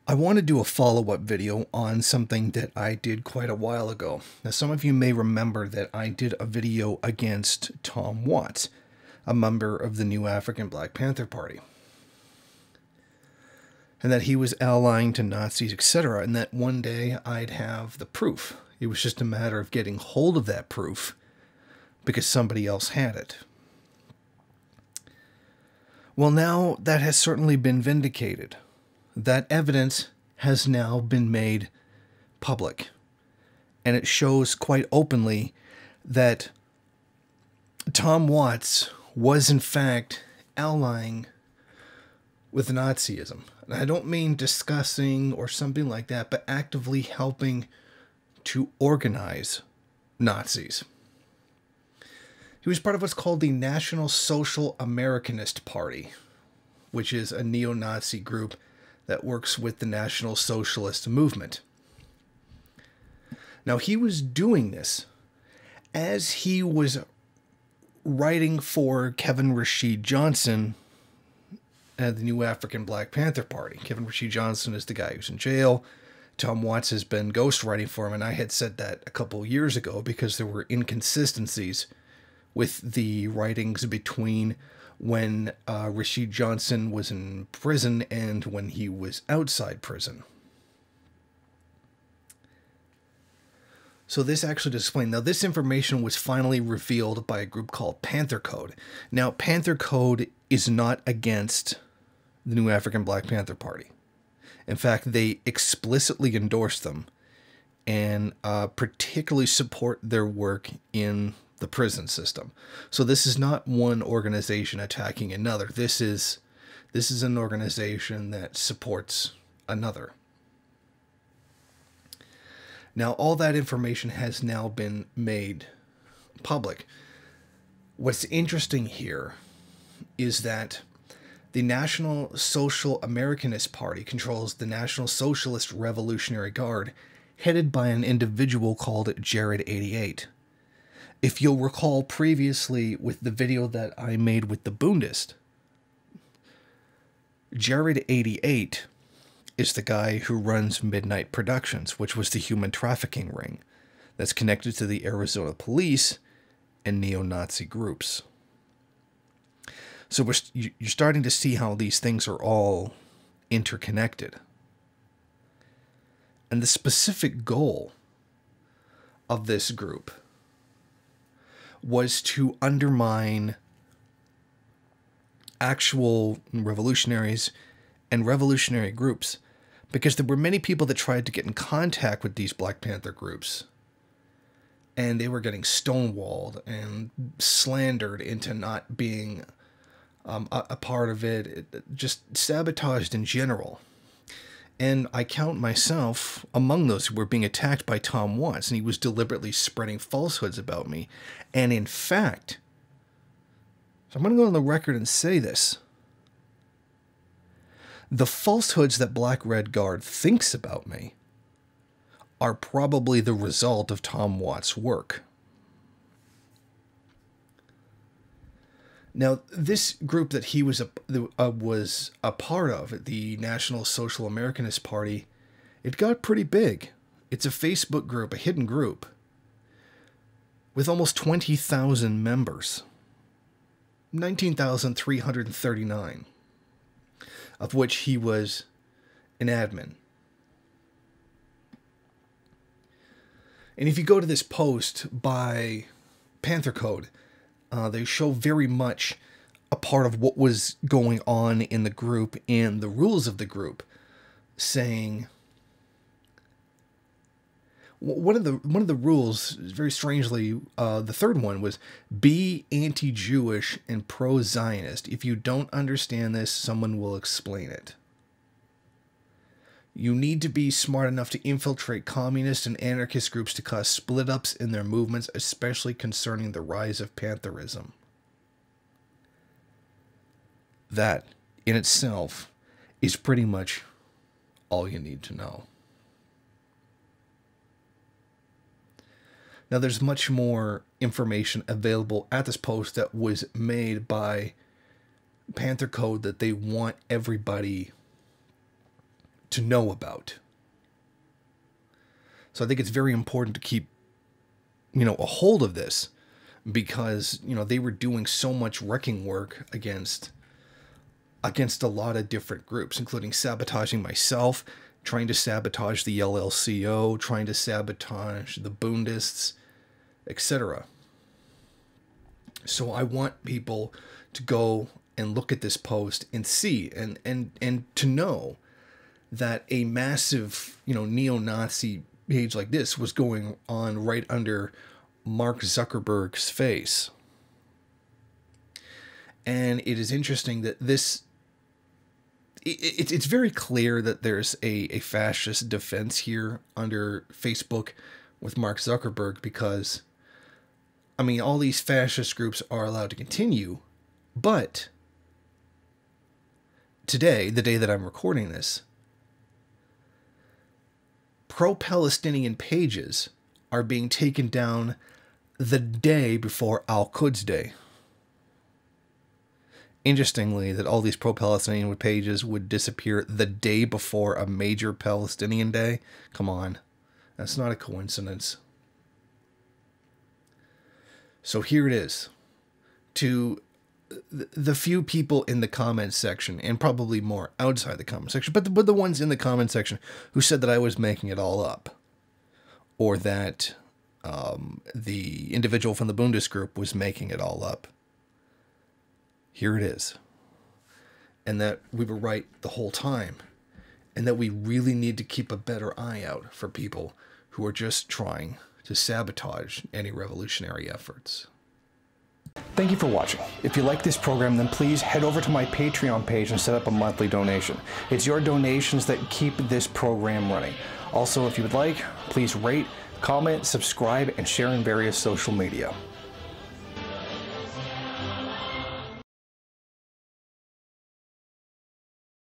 I want to do a follow-up video on something that I did quite a while ago. Now, some of you may remember that I did a video against Tom Watts, a member of the new African Black Panther Party, and that he was allying to Nazis, etc., and that one day I'd have the proof. It was just a matter of getting hold of that proof because somebody else had it. Well, now that has certainly been vindicated. That evidence has now been made public, and it shows quite openly that Tom Watts was in fact allying with Nazism. And I don't mean discussing or something like that, but actively helping to organize Nazis. He was part of what's called the National Social Americanist Party, which is a neo-Nazi group that works with the National Socialist movement. Now, he was doing this as he was writing for Kevin Rashid Johnson at the new African Black Panther Party. Kevin Rashid Johnson is the guy who's in jail. Tom Watts has been ghostwriting for him, and I had said that a couple years ago because there were inconsistencies with the writings between when Rashid Johnson was in prison and when he was outside prison. So this actually does explain. Now, this information was finally revealed by a group called Panther Code. Now, Panther Code is not against the new African Black Panther Party. In fact, they explicitly endorse them and particularly support their work in the prison system. So this is not one organization attacking another. This is an organization that supports another. Now, all that information has now been made public. What's interesting here is that the National Social Americanist Party controls the National Socialist Revolutionary Guard, headed by an individual called Jared 88. If you'll recall previously with the video that I made with the Bundist, Jared 88 is the guy who runs Midnight Productions, which was the human trafficking ring that's connected to the Arizona police and neo-Nazi groups. So you're starting to see how these things are all interconnected. And the specific goal of this group was to undermine actual revolutionaries and revolutionary groups, because there were many people that tried to get in contact with these Black Panther groups, and they were getting stonewalled and slandered into not being a part of it, just sabotaged in general. And I count myself among those who were being attacked by Tom Watts, and he was deliberately spreading falsehoods about me. And in fact, so I'm going to go on the record and say this, the falsehoods that Black Red Guard thinks about me are probably the result of Tom Watts' work. Now, this group that he was a part of, the National Social Americanist Party, it got pretty big. It's a Facebook group, a hidden group, with almost 20,000 members. 19,339, of which he was an admin. And if you go to this post by Panther Code, they show very much a part of what was going on in the group and the rules of the group, saying one of the rules, very strangely, the third one was be anti-Jewish and pro-Zionist. If you don't understand this, someone will explain it. You need to be smart enough to infiltrate communist and anarchist groups to cause split-ups in their movements, especially concerning the rise of Pantherism. That, in itself, is pretty much all you need to know. Now, there's much more information available at this post that was made by Panther Code that they want everybody to know about. So I think it's very important to keep, a hold of this, because, they were doing so much wrecking work against a lot of different groups, including sabotaging myself, trying to sabotage the LLCO, trying to sabotage the Bundists, etc. So I want people to go and look at this post and see and to know that a massive, neo-Nazi page like this was going on right under Mark Zuckerberg's face. And it is interesting that it's very clear that there's a fascist defense here under Facebook with Mark Zuckerberg, because, all these fascist groups are allowed to continue, but today, the day that I'm recording this, pro-Palestinian pages are being taken down the day before Al-Quds Day. Interestingly, that all these pro-Palestinian pages would disappear the day before a major Palestinian day. Come on. That's not a coincidence. So here it is. To the few people in the comments section, and probably more outside the comment section, but the ones in the comment section who said that I was making it all up, or that the individual from the Bundes group was making it all up. Here it is. And that we were right the whole time. And that we really need to keep a better eye out for people who are just trying to sabotage any revolutionary efforts. Thank you for watching. If you like this program, then please head over to my Patreon page and set up a monthly donation. It's your donations that keep this program running. Also, if you would like, please rate, comment, subscribe, and share in various social media.